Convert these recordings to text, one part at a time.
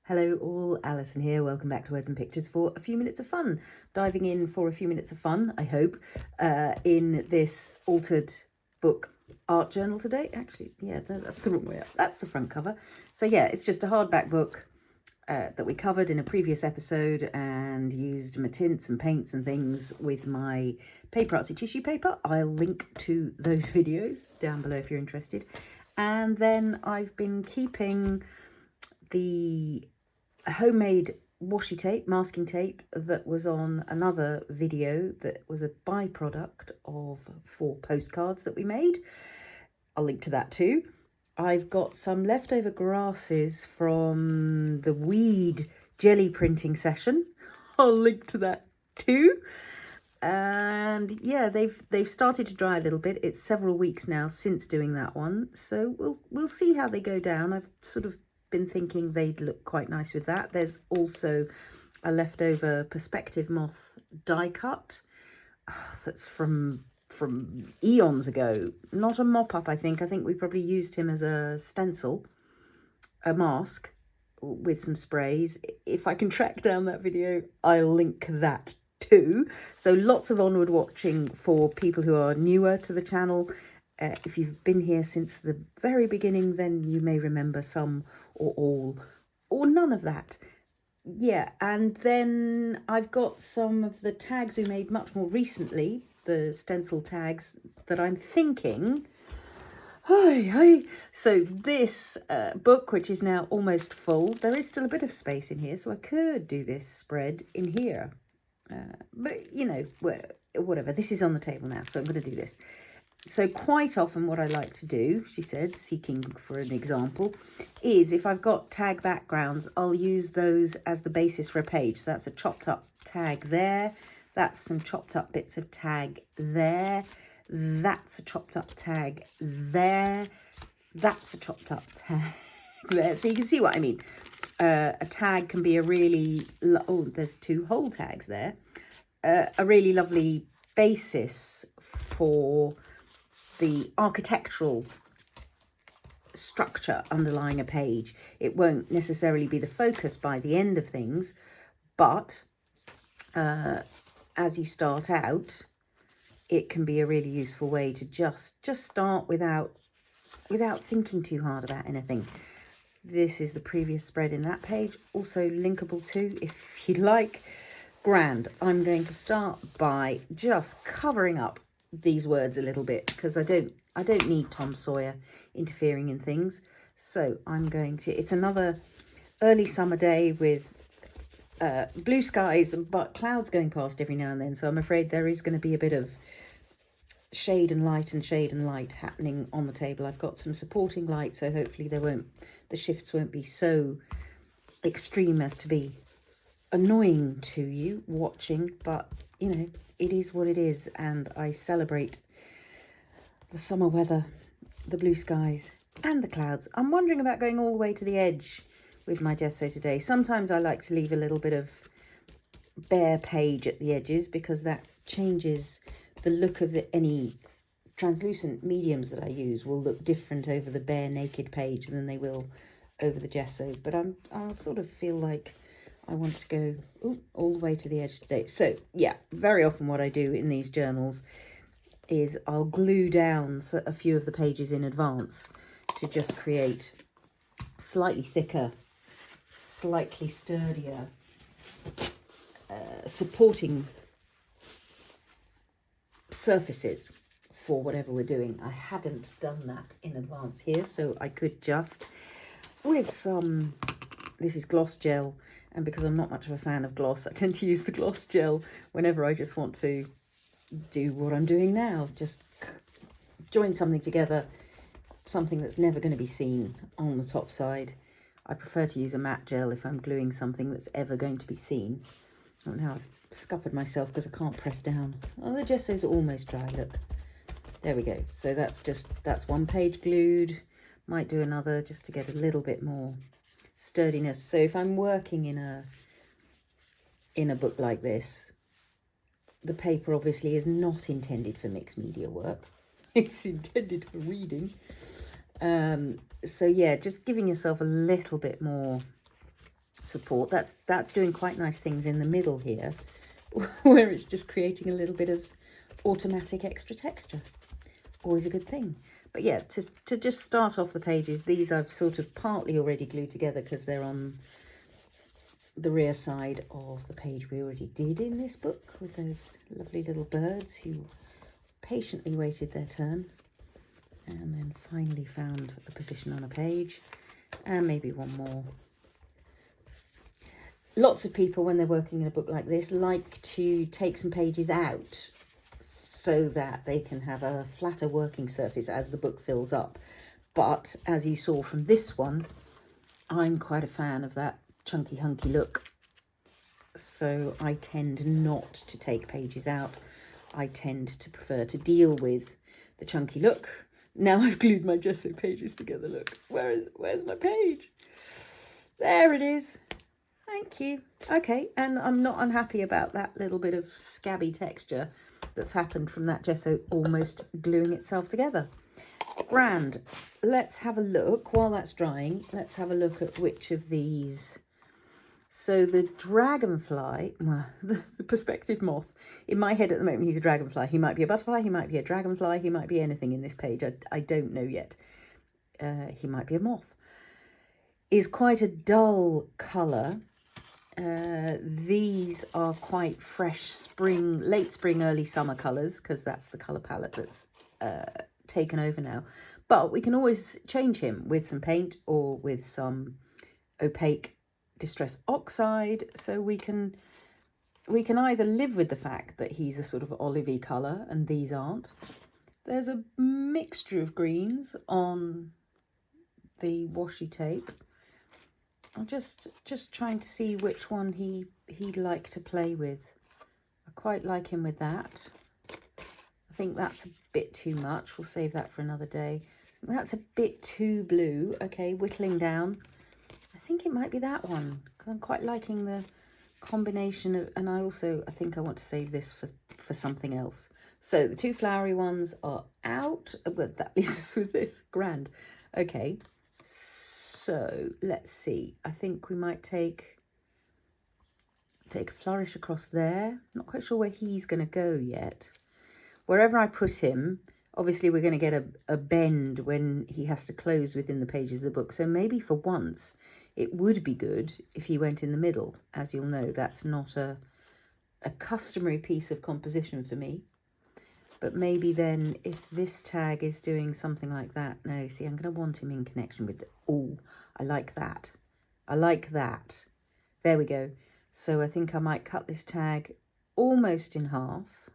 Hello all, Alison here. Welcome back to Words and Pictures for a few minutes of fun. Diving in for a few minutes of fun, I hope, in this altered book art journal today. Actually, yeah, that's the wrong way up. That's the front cover. So yeah, it's just a hardback book that we covered in a previous episode and used mattints and paints and things with my PaperArtsy tissue paper. I'll link to those videos down below if you're interested. And then I've been keeping the homemade washi tape, masking tape, that was on another video that was a byproduct of 4 postcards that we made. I'll link to that too. I've got some leftover grasses from the weed jelly printing session. I'll link to that too. And yeah, they've started to dry a little bit. It's several weeks now since doing that one, so we'll see how they go down. I've sort of been thinking they'd look quite nice with that. There's also a leftover perspective moth die cut that's from eons ago. Not a mop-up, I think we probably used him as a stencil, a mask with some sprays. If I can track down that video, I'll link that too. So lots of onward watching for people who are newer to the channel. If you've been here since the very beginning, then you may remember some or all or none of that. Yeah, and then I've got some of the tags we made much more recently, the stencil tags that I'm thinking. So this book, which is now almost full, there is still a bit of space in here, so I could do this spread in here. But, you know, whatever. This is on the table now, so I'm going to do this. So quite often what I like to do, she said, seeking for an example, is if I've got tag backgrounds, I'll use those as the basis for a page. So that's a chopped up tag there. That's some chopped up bits of tag there. That's a chopped up tag there. That's a chopped up tag there. So you can see what I mean. A tag can be a really, there's 2 whole tags there. A really lovely basis for the architectural structure underlying a page. It won't necessarily be the focus by the end of things, but as you start out, it can be a really useful way to just start without thinking too hard about anything. This is the previous spread in that page, also linkable too if you'd like. Grand. I'm going to start by just covering up these words a little bit because I don't need Tom Sawyer interfering in things. So I'm going to, it's another early summer day with blue skies but clouds going past every now and then, so I'm afraid there is going to be a bit of shade and light happening on the table. I've got some supporting light, so hopefully the shifts won't be so extreme as to be annoying to you watching, but you know, it is what it is, and I celebrate the summer weather, the blue skies and the clouds. I'm wondering about going all the way to the edge with my gesso today. Sometimes I like to leave a little bit of bare page at the edges because that changes the look of any translucent mediums that I use. Will look different over the bare naked page than they will over the gesso, but I'll sort of feel like I want to go all the way to the edge today. So yeah, very often what I do in these journals is I'll glue down a few of the pages in advance to just create slightly thicker, slightly sturdier supporting surfaces for whatever we're doing. I hadn't done that in advance here, so I could just, with some, this is gloss gel, and because I'm not much of a fan of gloss, I tend to use the gloss gel whenever I just want to do what I'm doing now. Just join something together, something that's never going to be seen on the top side. I prefer to use a matte gel if I'm gluing something that's ever going to be seen. Oh, now I've scuppered myself because I can't press down. Oh, the gesso's almost dry, look. There we go. So that's one page glued. Might do another just to get a little bit more sturdiness. So if I'm working in a book like this, the paper obviously is not intended for mixed media work. It's intended for reading. So yeah, just giving yourself a little bit more support. That's doing quite nice things in the middle here, where it's just creating a little bit of automatic extra texture. Always a good thing. But yeah, to just start off the pages, these I've sort of partly already glued together because they're on the rear side of the page we already did in this book, with those lovely little birds who patiently waited their turn and then finally found a position on a page. And maybe one more. Lots of people, when they're working in a book like this, like to take some pages out so that they can have a flatter working surface as the book fills up. But as you saw from this one, I'm quite a fan of that chunky hunky look. So I tend not to take pages out. I tend to prefer to deal with the chunky look. Now I've glued my gesso pages together. Look, where's my page? There it is. Thank you. Okay, and I'm not unhappy about that little bit of scabby texture that's happened from that gesso almost gluing itself together. Grand. Let's have a look. While that's drying, let's have a look at which of these. So the dragonfly, well, the perspective moth, in my head at the moment, he's a dragonfly. He might be a butterfly, he might be a dragonfly, he might be anything in this page. I don't know yet. He might be a moth. Is quite a dull colour. These are quite fresh spring, late spring, early summer colours, because that's the colour palette that's taken over now. But we can always change him with some paint or with some opaque distress oxide, so we can either live with the fact that he's a sort of olivey colour and these aren't. There's a mixture of greens on the washi tape. I'm just trying to see which one he'd like to play with. I quite like him with that. I think that's a bit too much. We'll save that for another day. That's a bit too blue. Okay, whittling down. I think it might be that one, because I'm quite liking the combination of, and I think I want to save this for something else. So the two flowery ones are out, but that leaves us with this. Grand. Okay, so let's see. I think we might take a flourish across there. Not quite sure where he's going to go yet. Wherever I put him, obviously we're going to get a bend when he has to close within the pages of the book. So maybe for once, it would be good if he went in the middle. As you'll know, that's not a customary piece of composition for me. But maybe then if this tag is doing something like that, no, see, I'm going to want him in connection with oh, I like that. I like that. There we go. So I think I might cut this tag almost in half,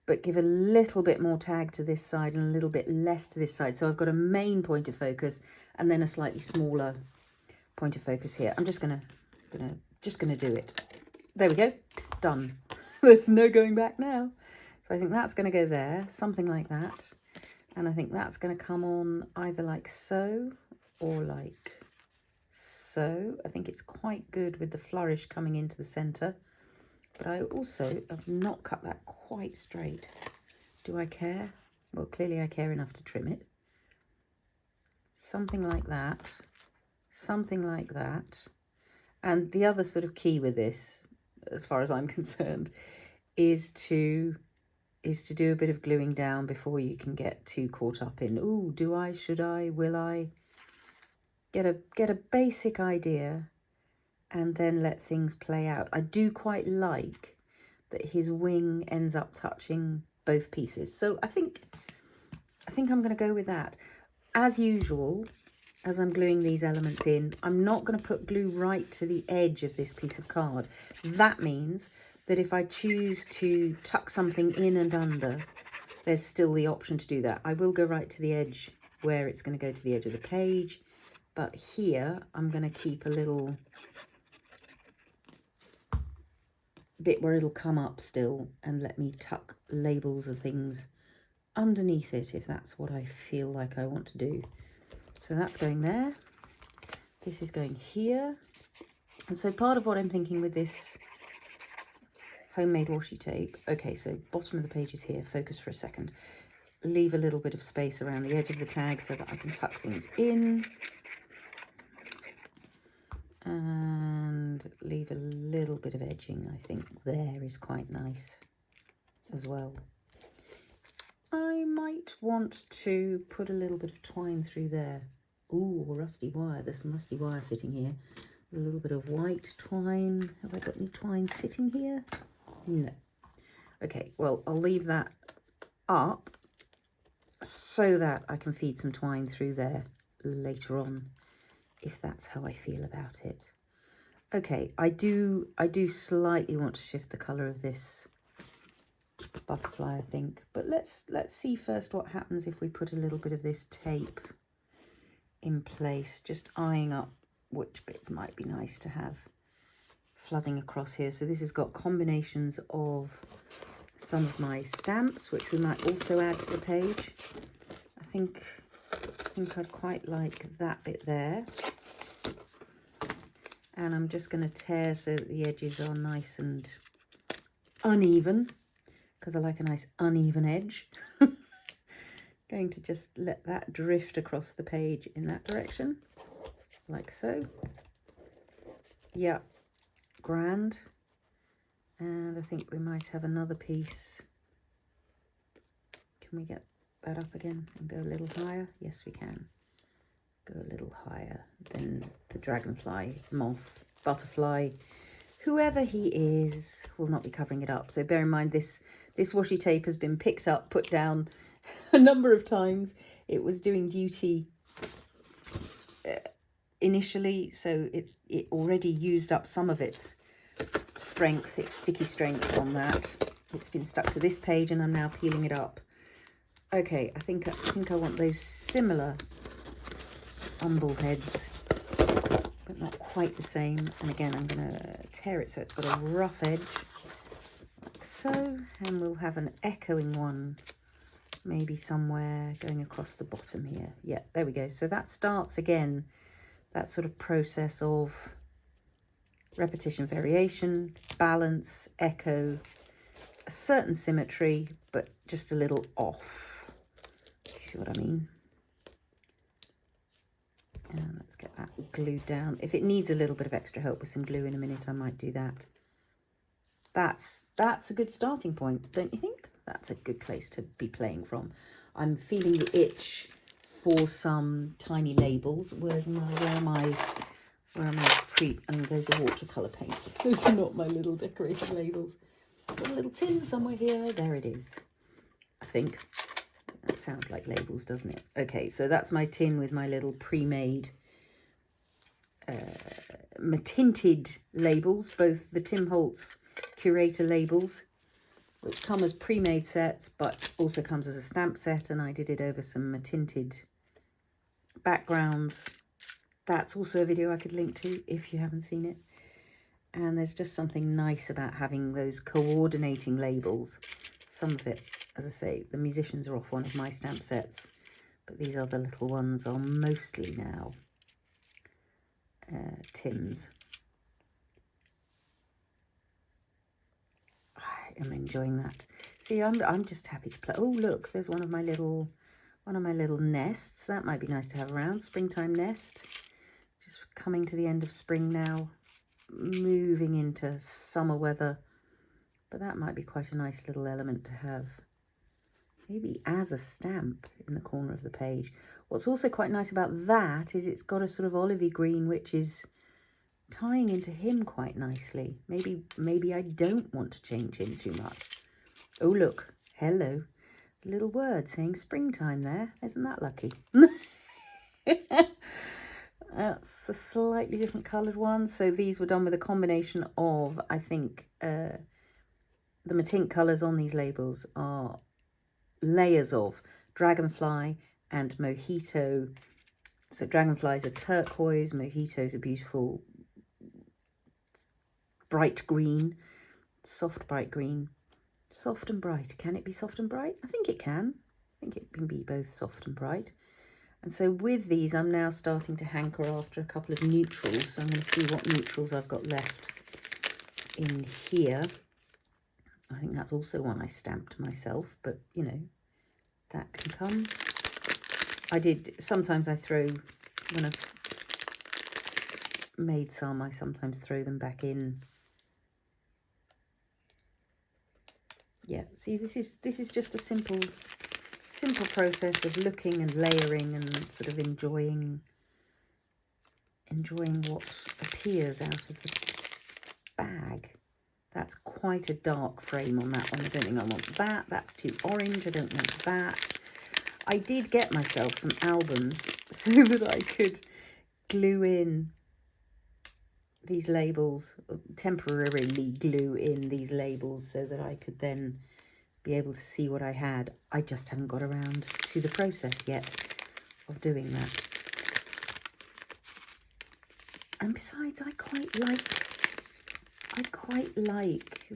but give a little bit more tag to this side and a little bit less to this side. So I've got a main point of focus and then a slightly smaller point of focus here. I'm just gonna do it. There we go, done. There's no going back now. So I think that's gonna go there, something like that. And I think that's gonna come on either like so or like so. I think it's quite good with the flourish coming into the center. But I also have not cut that quite straight. Do I care? Well, clearly I care enough to trim it. Something like that. Something like that. And the other sort of key with this, as far as I'm concerned, is to do a bit of gluing down before you can get too caught up in, ooh, do I, should I, will I? Get a basic idea and then let things play out. I do quite like that his wing ends up touching both pieces. So I think I'm going to go with that. As usual, as I'm gluing these elements in, I'm not going to put glue right to the edge of this piece of card. That means that if I choose to tuck something in and under, there's still the option to do that. I will go right to the edge where it's going to go to the edge of the page, but here I'm going to keep a little bit where it'll come up still and let me tuck labels of things underneath it if that's what I feel like I want to do. So that's going there. This is going here. And so part of what I'm thinking with this homemade washi tape, okay, so bottom of the page is here, focus for a second. Leave a little bit of space around the edge of the tag so that I can tuck things in. leave a little bit of edging. I think there is quite nice as well. I might want to put a little bit of twine through there. Ooh, rusty wire. There's some rusty wire sitting here. A little bit of white twine. Have I got any twine sitting here? No. Okay, well, I'll leave that up so that I can feed some twine through there later on, if that's how I feel about it. Okay, I do slightly want to shift the colour of this butterfly, I think. But let's see first what happens if we put a little bit of this tape in place, just eyeing up which bits might be nice to have flooding across here. So this has got combinations of some of my stamps, which we might also add to the page. I think I'd quite like that bit there. And I'm just going to tear so that the edges are nice and uneven, because I like a nice uneven edge. Going to just let that drift across the page in that direction, like so. Yeah, grand. And I think we might have another piece. Can we get that up again and go a little higher? Yes, we can. Go a little higher than the dragonfly, moth, butterfly, whoever he is will not be covering it up. So bear in mind this washi tape has been picked up, put down a number of times. It was doing duty initially, so it already used up some of its strength, its sticky strength on that. It's been stuck to this page and I'm now peeling it up. Okay, I think I want those similar umbel heads, but not quite the same. And again, I'm going to tear it so it's got a rough edge, like so. And we'll have an echoing one, maybe somewhere going across the bottom here. Yeah, there we go. So that starts again, that sort of process of repetition, variation, balance, echo, a certain symmetry, but just a little off. You see what I mean? And let's get that glued down. If it needs a little bit of extra help with some glue in a minute, I might do that. That's a good starting point, don't you think? That's a good place to be playing from. I'm feeling the itch for some tiny labels. Where are my and those are watercolor paints. Those are not my little decorated labels. Got a little tin somewhere here. There it is. I think that sounds like labels, doesn't it? Okay, so that's my tin with my little pre-made tinted labels, both the Tim Holtz Curator labels, which come as pre-made sets, but also comes as a stamp set, and I did it over some tinted backgrounds. That's also a video I could link to if you haven't seen it. And there's just something nice about having those coordinating labels. Some of it, as I say, the musicians are off one of my stamp sets, but these other little ones are mostly now Tim's. I am enjoying that. See, I'm just happy to play. Oh, look, there's one of my little nests. That might be nice to have around. Springtime nest. Just coming to the end of spring now, moving into summer weather. But that might be quite a nice little element to have, maybe as a stamp in the corner of the page. What's also quite nice about that is it's got a sort of olivey green, which is tying into him quite nicely. Maybe I don't want to change him too much. Oh, look, hello. Little word saying springtime there. Isn't that lucky? That's a slightly different coloured one. So these were done with a combination of, I think, the Mattint colours on these labels are layers of Dragonfly and Mojito. So Dragonflies are turquoise, Mojitos are beautiful bright green, soft bright green, soft and bright. Can it be soft and bright? I think it can. I think it can be both soft and bright. And so with these, I'm now starting to hanker after a couple of neutrals. So I'm going to see what neutrals I've got left in here. I think that's also one I stamped myself, but you know, that can come. Sometimes I throw, when I've made some, I sometimes throw them back in. Yeah, see, this is just a simple process of looking and layering and sort of enjoying what appears out of the bag. That's quite a dark frame on that one. I don't think I want that. That's too orange. I don't want that. I did get myself some albums so that I could glue in these labels, temporarily glue in these labels so that I could then be able to see what I had. I just haven't got around to the process yet of doing that. And besides, I quite like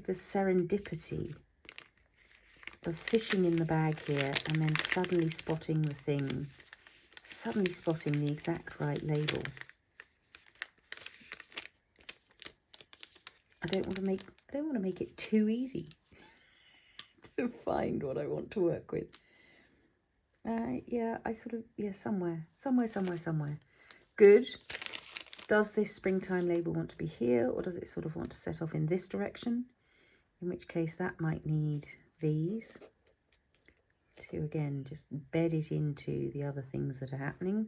the serendipity of fishing in the bag here and then suddenly spotting the thing, suddenly spotting the exact right label. I don't want to make it too easy to find what I want to work with. Yeah, somewhere. Good. Does this springtime label want to be here, or does it sort of want to set off in this direction? In which case that might need these to, again, just bed it into the other things that are happening.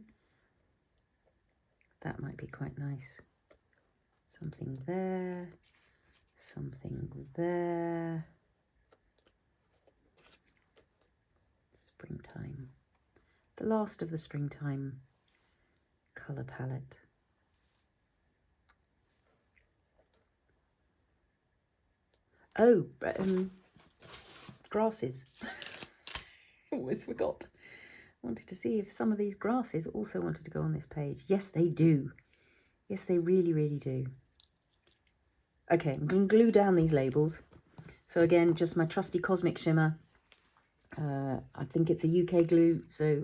That might be quite nice. Something there, something there. Springtime. The last of the springtime colour palette. Oh, grasses. Always forgot. Wanted to see if some of these grasses also wanted to go on this page. Yes, they do. Yes, they really, really do. Okay, I'm going to glue down these labels. So again, just my trusty Cosmic Shimmer. I think it's a UK glue, so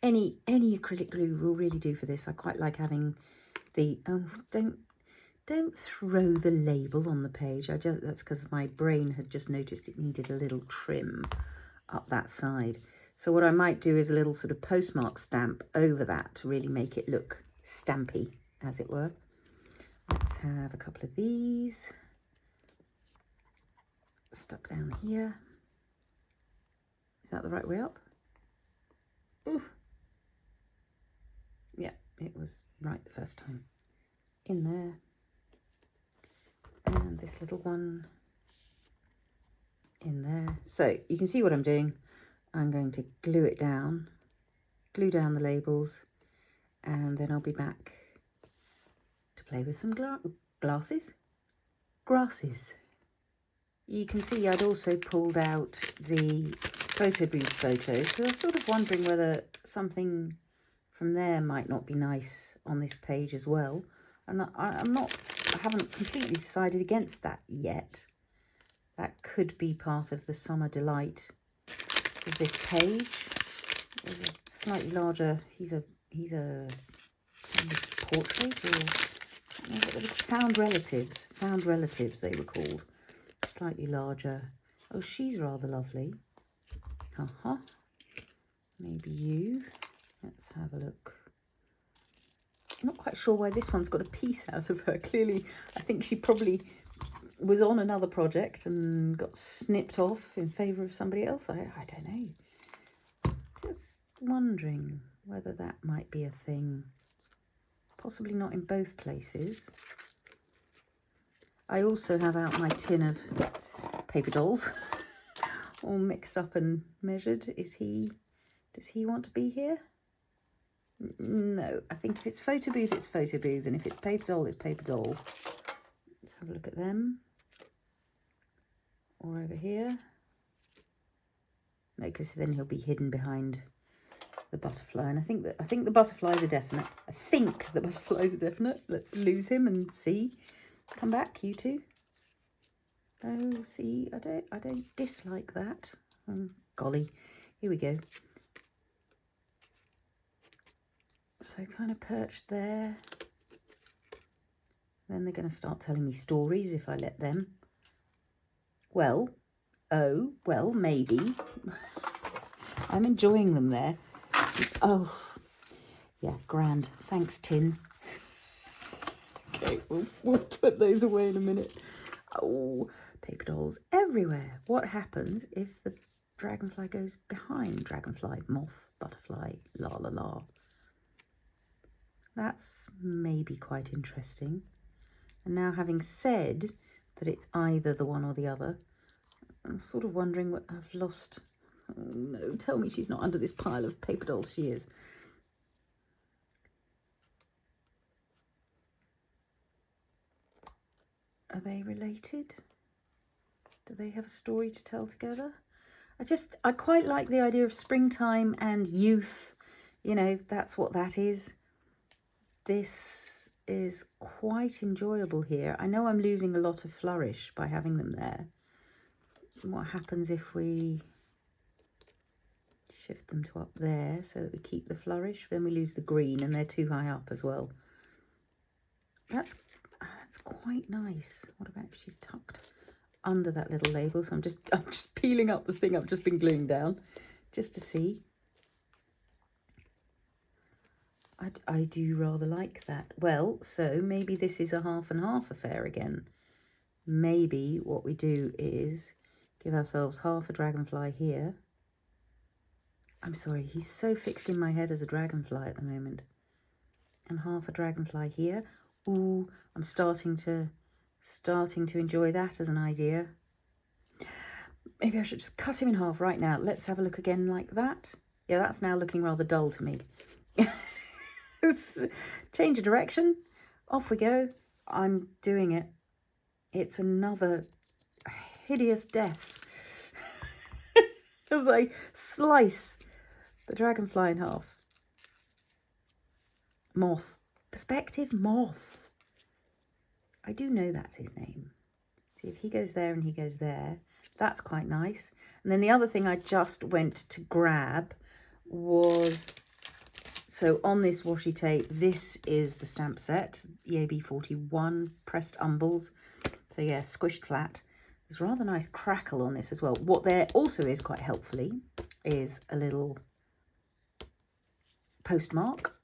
any acrylic glue will really do for this. I quite like having the... Oh, don't throw the label on the page. That's because my brain had just noticed it needed a little trim up that side. So what I might do is a little sort of postmark stamp over that to really make it look stampy, as it were. Let's have a couple of these stuck down here. Is that the right way up? Ooh. Yeah, it was right the first time. In there. And this little one in there. So you can see what I'm doing. I'm going to glue it down, glue down the labels, and then I'll be back to play with some grasses. You can see I'd also pulled out the Photobooth photos, because I was sort of wondering whether something from there might not be nice on this page as well. And I haven't completely decided against that yet. That could be part of the summer delight of this page. There's a slightly larger, he's a portrait, or found relatives they were called. Slightly larger. Oh, she's rather lovely. Maybe you. Let's have a look. I'm not quite sure why this one's got a piece out of her. Clearly, I think she probably was on another project and got snipped off in favour of somebody else. I don't know. Just wondering whether that might be a thing. Possibly not in both places. I also have out my tin of paper dolls, all mixed up and measured. Does he want to be here? No, I think if it's Photobooth, it's Photobooth, and if it's paper doll, it's paper doll. Let's have a look at them. Or over here. No, because then he'll be hidden behind the butterfly, and I think the butterflies are definite. Let's lose him and see. Come back, you two. Oh, see, I don't dislike that. Golly, here we go. So kind of perched there. Then they're going to start telling me stories if I let them. Well, maybe. I'm enjoying them there. Oh, yeah, grand. Thanks, Tin. Okay, we'll put those away in a minute. Oh, paper dolls everywhere. What happens if the dragonfly goes behind dragonfly, moth, butterfly, la la la? That's maybe quite interesting. And now, having said that it's either the one or the other, I'm sort of wondering what I've lost. Oh no, tell me she's not under this pile of paper dolls. She is. Are they related? Do they have a story to tell together? I quite like the idea of springtime and youth. You know, that's what that is. This is quite enjoyable here. I know I'm losing a lot of flourish by having them there. What happens if we shift them to up there so that we keep the flourish? Then we lose the green and they're too high up as well. That's quite nice. What about if she's tucked under that little label? So I'm just peeling up the thing I've just been gluing down just to see. I do rather like that. Well, so maybe this is a half and half affair again. Maybe what we do is give ourselves half a dragonfly here. I'm sorry, he's so fixed in my head as a dragonfly at the moment. And half a dragonfly here. Ooh, I'm starting to enjoy that as an idea. Maybe I should just cut him in half right now. Let's have a look again like that. Yeah, that's now looking rather dull to me. Change of direction. Off we go. I'm doing it. It's another hideous death. As I slice the dragonfly in half. Moth. Perspective Moth. I do know that's his name. See, if he goes there and he goes there, that's quite nice. And then the other thing I just went to grab was, so on this washi tape, this is the stamp set, EAB 41, pressed Umbels. So yeah, squished flat. There's a rather nice crackle on this as well. What there also is quite helpfully is a little postmark.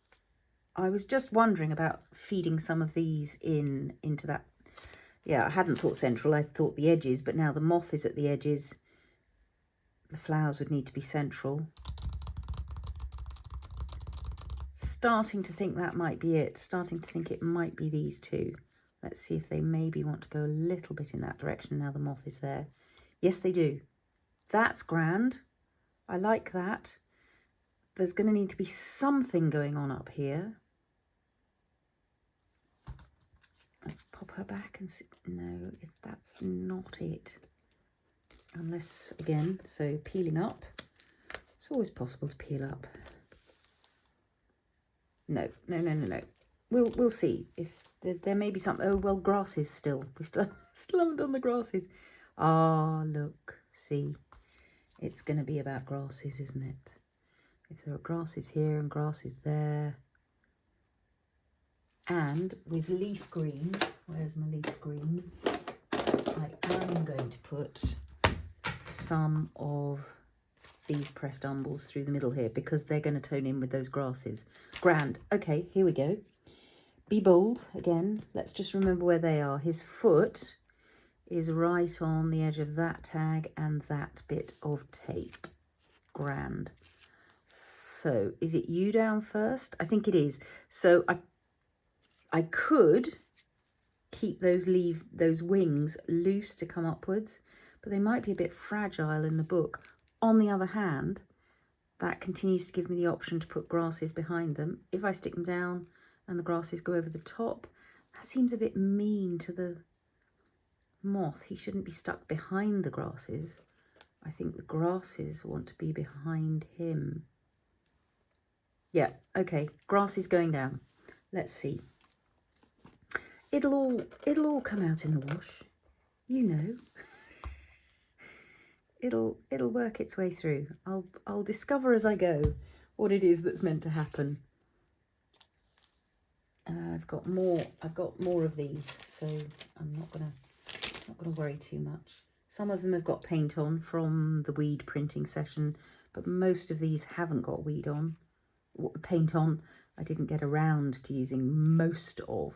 I was just wondering about feeding some of these into that. Yeah, I hadn't thought central, I thought the edges, but now the moth is at the edges. The flowers would need to be central. Starting to think that might be it. Starting to think it might be these two. Let's see if they maybe want to go a little bit in that direction now the moth is there. Yes, they do. That's grand. I like that. There's going to need to be something going on up here. Let's pop her back and see. No, that's not it. Unless, again, so peeling up. It's always possible to peel up. No. We'll see if there may be some. Oh well, grasses still. We still haven't done the grasses. Ah, look, see, it's going to be about grasses, isn't it? If there are grasses here and grasses there, and with leaf green. Where's my leaf green? I am going to put some of these pressed Umbels through the middle here because they're going to tone in with those grasses. Grand. Okay, here we go. Be bold again. Let's just remember where they are. His foot is right on the edge of that tag and that bit of tape. Grand. So is it you down first? I think it is. So I could keep those wings loose to come upwards, but they might be a bit fragile in the book. On the other hand, that continues to give me the option to put grasses behind them. If I stick them down and the grasses go over the top, that seems a bit mean to the moth. He shouldn't be stuck behind the grasses. I think the grasses want to be behind him. Yeah, okay, grasses going down. Let's see. It'll all come out in the wash, you know. It'll work its way through. I'll discover as I go what it is that's meant to happen. I've got more of these, so I'm not gonna worry too much. Some of them have got paint on from the weed printing session, but most of these haven't got paint on. I didn't get around to using most of.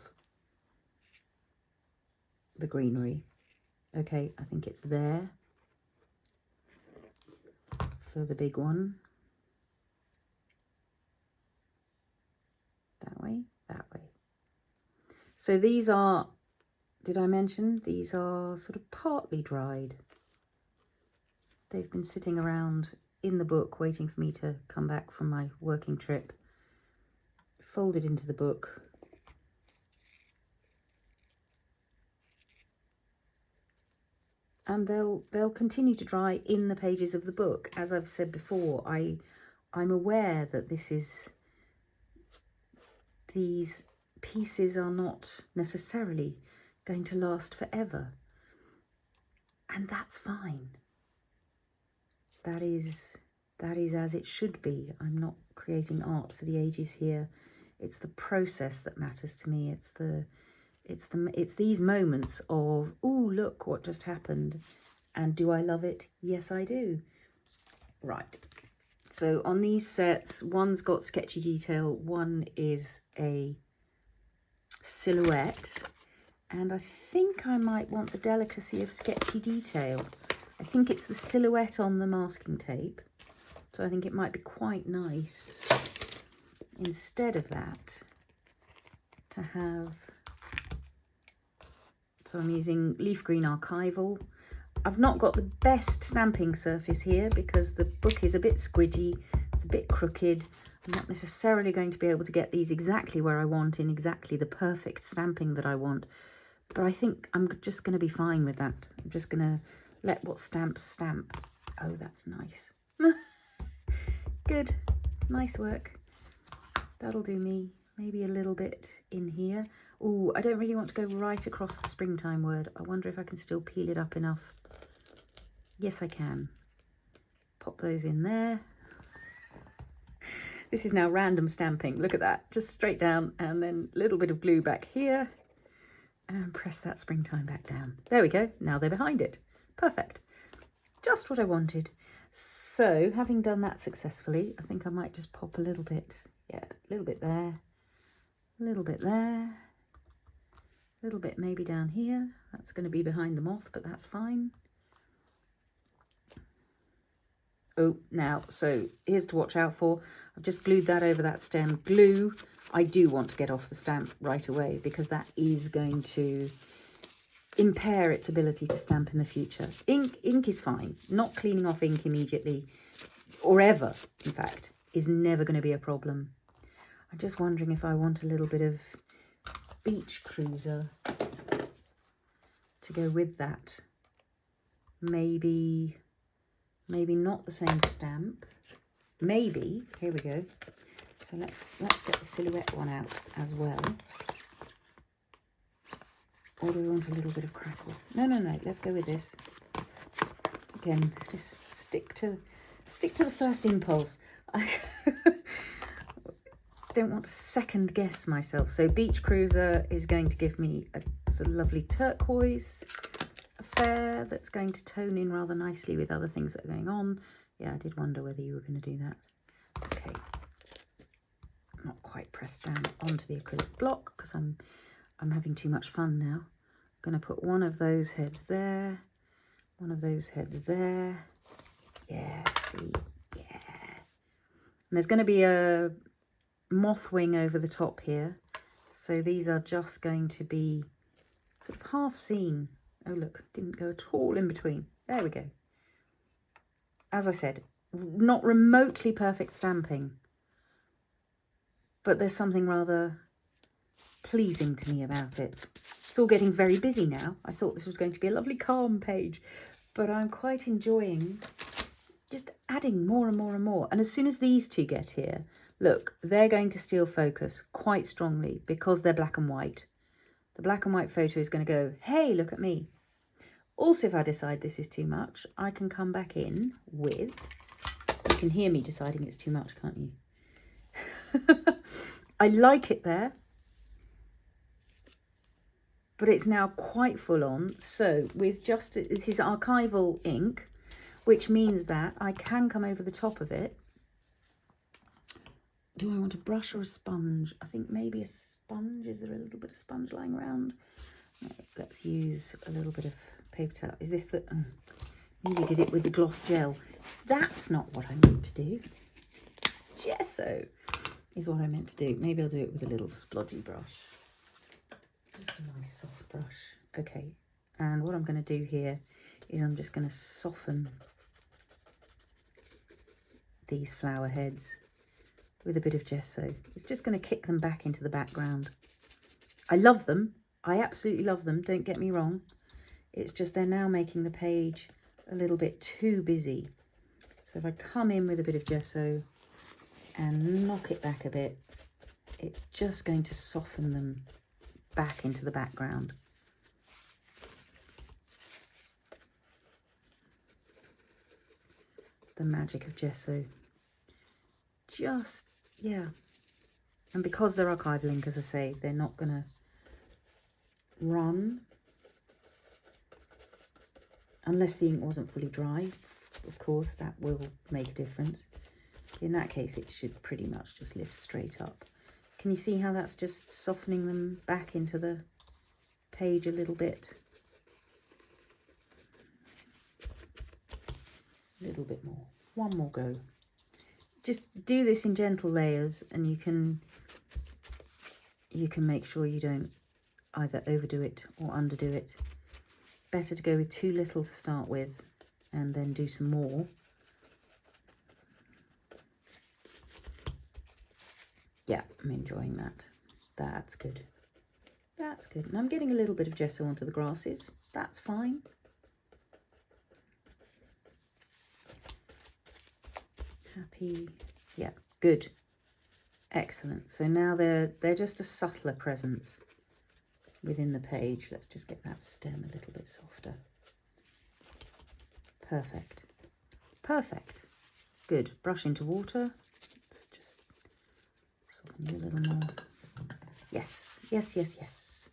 the greenery. Okay, I think it's there for the big one. That way, that way. So these are, did I mention, these are sort of partly dried. They've been sitting around in the book waiting for me to come back from my working trip. Folded into the book. And they'll continue to dry in the pages of the book. As I've said before, I'm aware that these pieces are not necessarily going to last forever. And that's fine. That is as it should be. I'm not creating art for the ages here. It's the process that matters to me. It's these moments of, oh, look what just happened. And do I love it? Yes, I do. Right. So on these sets, one's got sketchy detail, one is a silhouette. And I think I might want the delicacy of sketchy detail. I think it's the silhouette on the masking tape. So I think it might be quite nice, instead of that, to have... So I'm using leaf green archival. I've not got the best stamping surface here because the book is a bit squidgy, it's a bit crooked. I'm not necessarily going to be able to get these exactly where I want in exactly the perfect stamping that I want. But I think I'm just going to be fine with that. I'm just going to let what stamps stamp. Oh, that's nice. Good. Nice work. That'll do me. Maybe a little bit in here. Oh, I don't really want to go right across the springtime word. I wonder if I can still peel it up enough. Yes, I can. Pop those in there. This is now random stamping. Look at that. Just straight down and then a little bit of glue back here. And press that springtime back down. There we go. Now they're behind it. Perfect. Just what I wanted. So, having done that successfully, I think I might just pop a little bit. Yeah, a little bit there. A little bit there. A little bit maybe down here. That's going to be behind the moth, but that's fine. Oh, now, so here's to watch out for. I've just glued that over that stem. Glue, I do want to get off the stamp right away because that is going to impair its ability to stamp in the future. Ink is fine. Not cleaning off ink immediately, or ever, in fact, is never going to be a problem. I'm just wondering if I want a little bit of beach cruiser to go with that. Maybe not the same stamp. Maybe, here we go. So let's get the silhouette one out as well. Or do we want a little bit of crackle? No, let's go with this. Again, just stick to the first impulse. I don't want to second guess myself. So Beach Cruiser is going to give me a sort of lovely turquoise affair that's going to tone in rather nicely with other things that are going on. Yeah, I did wonder whether you were going to do that. Okay, not quite pressed down onto the acrylic block because I'm having too much fun now. I'm going to put one of those heads there, one of those heads there. Yeah, see, yeah. And there's going to be a moth wing over the top here. So these are just going to be sort of half seen. Oh, look, didn't go at all in between. There we go. As I said, not remotely perfect stamping, but there's something rather pleasing to me about it. It's all getting very busy now. I thought this was going to be a lovely calm page, but I'm quite enjoying just adding more and more and more. And as soon as these two get here, look, they're going to steal focus quite strongly because they're black and white. The black and white photo is going to go, hey, look at me. Also, if I decide this is too much, I can come back in with, you can hear me deciding it's too much, can't you? I like it there, but it's now quite full on. So with just, this is archival ink, which means that I can come over the top of it. Do I want a brush or a sponge? I think maybe a sponge. Is there a little bit of sponge lying around? Right, let's use a little bit of paper towel. Is this the... nearly did it with the gloss gel. That's not what I meant to do. Gesso is what I meant to do. Maybe I'll do it with a little splodgy brush. Just a nice soft brush. Okay, and what I'm going to do here is I'm just going to soften these flower heads with a bit of gesso. It's just going to kick them back into the background. I love them. I absolutely love them. Don't get me wrong. It's just they're now making the page a little bit too busy. So if I come in with a bit of gesso and knock it back a bit, it's just going to soften them back into the background. The magic of gesso. Just, yeah. And because they're archival ink, as I say, they're not going to run unless the ink wasn't fully dry. Of course, that will make a difference. In that case, it should pretty much just lift straight up. Can you see how that's just softening them back into the page a little bit? A little bit more. One more go. Just do this in gentle layers, and you can make sure you don't either overdo it or underdo it. Better to go with too little to start with and then do some more. Yeah, I'm enjoying that. That's good. That's good. And I'm getting a little bit of gesso onto the grasses. That's fine. Happy. Yeah, good. Excellent. So now they're just a subtler presence within the page. Let's just get that stem a little bit softer. Perfect. Perfect. Good. Brush into water. Let's just soften you a little more. Yes, yes, yes, yes.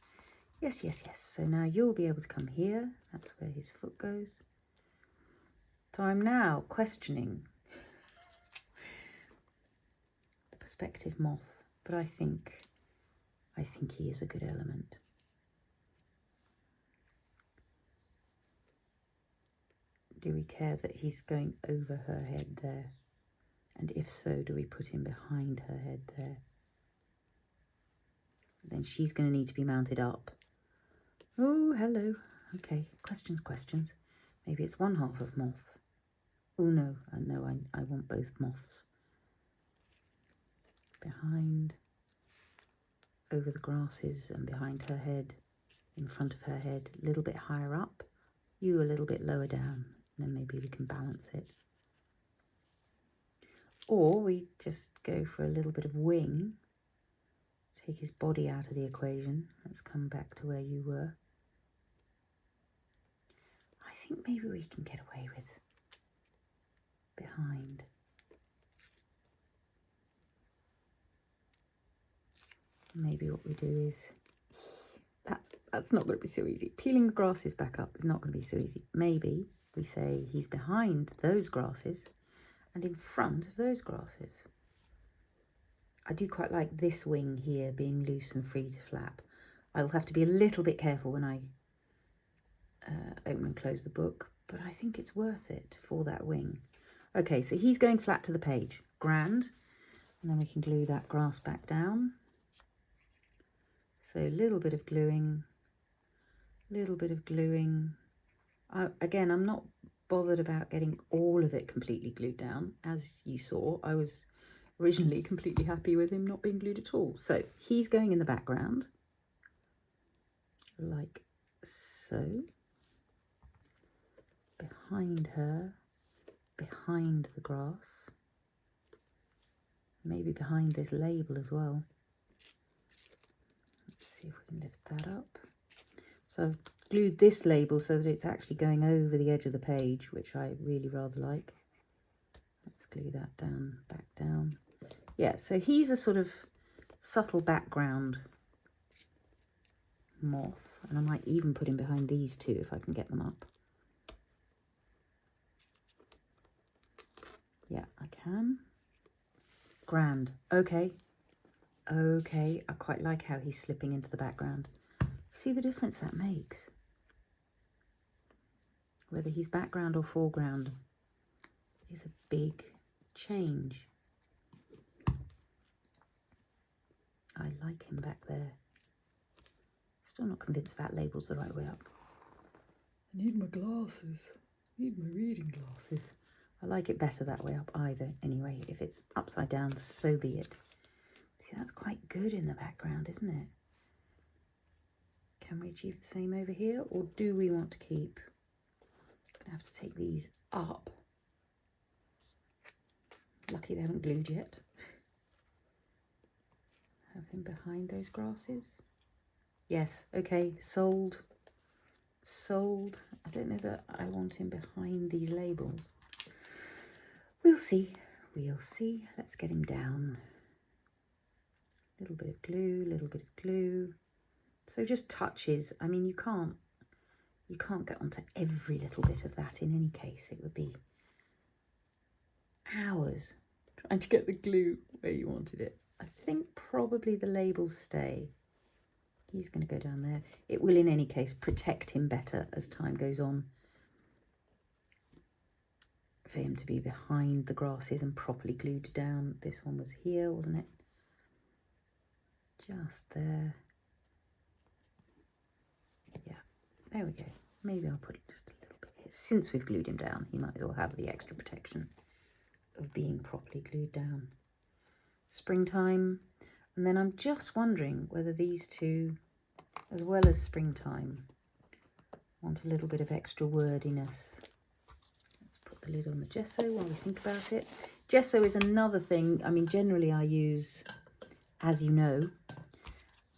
Yes, yes, yes. So now you'll be able to come here. That's where his foot goes. So I'm now questioning the perspective moth, but I think he is a good element. Do we care that he's going over her head there? And if so, do we put him behind her head there? Then she's going to need to be mounted up. Oh, hello. Okay, questions, questions. Maybe it's one half of moth. Oh, no, I want both moths. Behind, over the grasses and behind her head, in front of her head, a little bit higher up, you a little bit lower down, and then maybe we can balance it. Or we just go for a little bit of wing, take his body out of the equation. Let's come back to where you were. I think maybe we can get away with behind. Maybe what we do is, that's not going to be so easy. Peeling the grasses back up is not going to be so easy. Maybe we say he's behind those grasses and in front of those grasses. I do quite like this wing here being loose and free to flap. I'll have to be a little bit careful when I open and close the book, but I think it's worth it for that wing. Okay, so he's going flat to the page. Grand. And then we can glue that grass back down. So a little bit of gluing, little bit of gluing. Again, I'm not bothered about getting all of it completely glued down. As you saw, I was originally completely happy with him not being glued at all. So he's going in the background, like so. Behind her, behind the grass, maybe behind this label as well. Let's see if we can lift that up. So I've glued this label so that it's actually going over the edge of the page, which I really rather like. Let's glue that down, back down. Yeah, so he's a sort of subtle background moth, and I might even put him behind these two if I can get them up. Yeah, I can. Grand. Okay. Okay, I quite like how he's slipping into the background. See the difference that makes? Whether he's background or foreground is a big change. I like him back there. Still not convinced that label's the right way up. I need my glasses. I need my reading glasses. I like it better that way up either. Anyway, if it's upside down, so be it. See, that's quite good in the background, isn't it? Can we achieve the same over here, or do we want to keep? I'm gonna have to take these up. Lucky they haven't glued yet. Have him behind those grasses. Yes, okay, sold. Sold. I don't know that I want him behind these labels. We'll see. We'll see. Let's get him down. Little bit of glue, little bit of glue. So just touches. I mean, you can't get onto every little bit of that in any case. It would be hours trying to get the glue where you wanted it. I think probably the labels stay. He's going to go down there. It will in any case protect him better as time goes on. For him to be behind the grasses and properly glued down. This one was here, wasn't it? Just there. Yeah, there we go. Maybe I'll put it just a little bit here. Since we've glued him down, he might as well have the extra protection of being properly glued down. Springtime. And then I'm just wondering whether these two, as well as springtime, want a little bit of extra wordiness. Let's put the lid on the gesso while we think about it. Gesso is another thing. I mean, generally I use, as you know,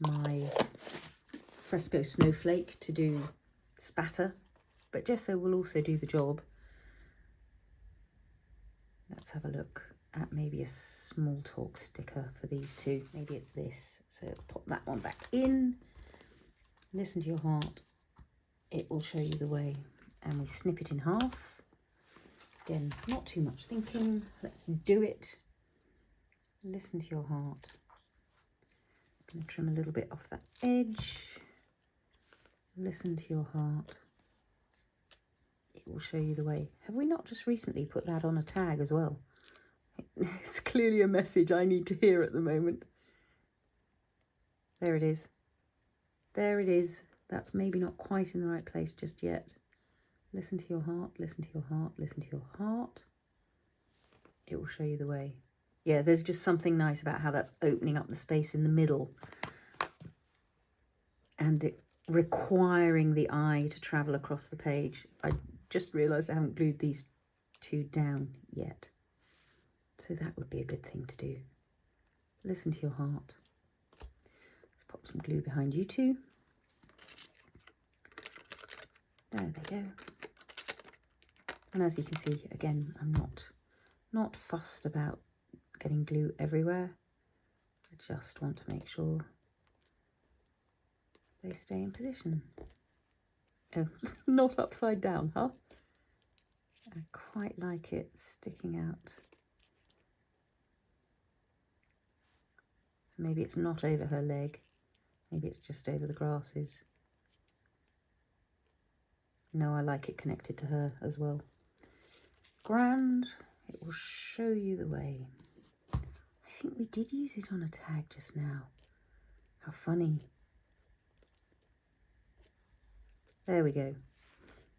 my fresco snowflake to do spatter, but gesso will also do the job. Let's have a look at maybe a small talk sticker for these two. Maybe it's this. So pop that one back in. Listen to your heart. It will show you the way. And we snip it in half. Again, not too much thinking. Let's do it. Listen to your heart. I'm going to trim a little bit off that edge. Listen to your heart. It will show you the way. Have we not just recently put that on a tag as well? It's clearly a message I need to hear at the moment. There it is. There it is. That's maybe not quite in the right place just yet. Listen to your heart, listen to your heart, listen to your heart. It will show you the way. Yeah, there's just something nice about how that's opening up the space in the middle. And it requiring the eye to travel across the page. I just realised I haven't glued these two down yet. So that would be a good thing to do. Listen to your heart. Let's pop some glue behind you two. There they go. And as you can see, again, I'm not fussed about getting glue everywhere. I just want to make sure they stay in position. Oh, not upside down, huh? I quite like it sticking out. So maybe it's not over her leg. Maybe it's just over the grasses. No, I like it connected to her as well. Grand. It will show you the way. I think we did use it on a tag just now. How funny. There we go.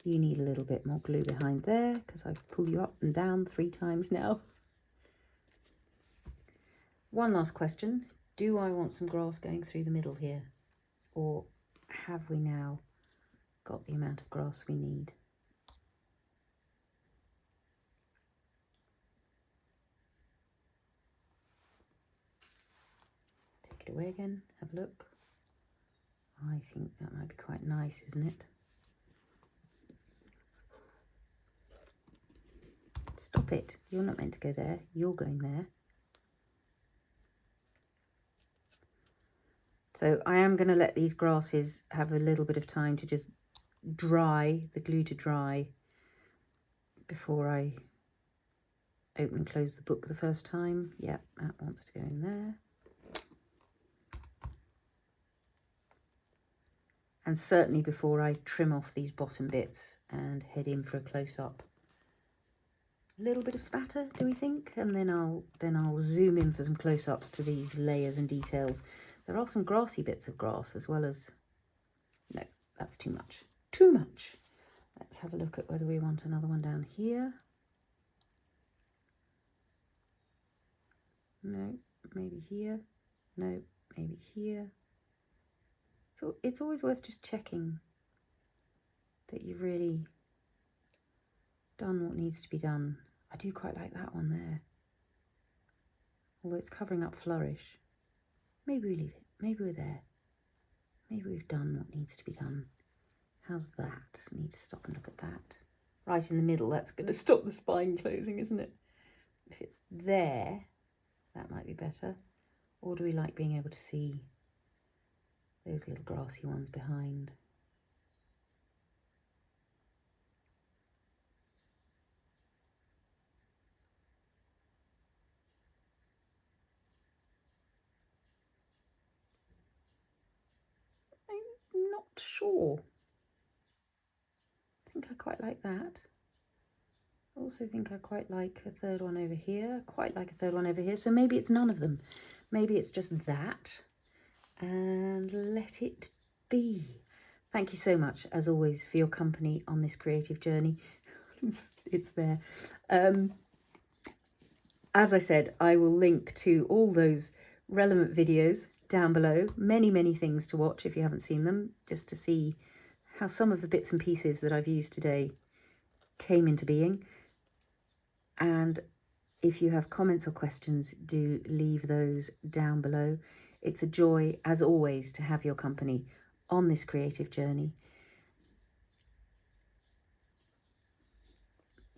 You need a little bit more glue behind there because I've pulled you up and down 3 times now. One last question. Do I want some grass going through the middle here? Or have we now got the amount of grass we need? Take it away again, have a look. I think that might be quite nice, isn't it? Stop it. You're not meant to go there. You're going there. So I am going to let these grasses have a little bit of time to just dry, the glue to dry, before I open and close the book the first time. Yep, that wants to go in there. and certainly before I trim off these bottom bits and head in for a close-up. A little bit of spatter, do we think? And then I'll zoom in for some close-ups to these layers and details. There are some grassy bits of grass as well as... No, that's too much. Too much. Let's have a look at whether we want another one down here. No, maybe here. No, maybe here. So it's always worth just checking that you've really done what needs to be done. I do quite like that one there. Although it's covering up flourish. Maybe we leave it. Maybe we're there. Maybe we've done what needs to be done. How's that? I need to stop and look at that. Right in the middle, that's going to stop the spine closing, isn't it? If it's there, that might be better. Or do we like being able to see those little grassy ones behind? I'm not sure. I think I quite like that. I also think I quite like a third one over here. Quite like a third one over here. So maybe it's none of them. Maybe it's just that. And let it be. Thank you so much, as always, for your company on this creative journey. It's there. As I said, I will link to all those relevant videos down below. Many, many things to watch if you haven't seen them, just to see how some of the bits and pieces that I've used today came into being. And if you have comments or questions, do leave those down below. It's a joy, as always, to have your company on this creative journey.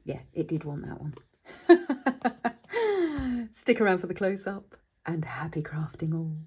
Yeah, it did want that one. Stick around for the close-up, and happy crafting all.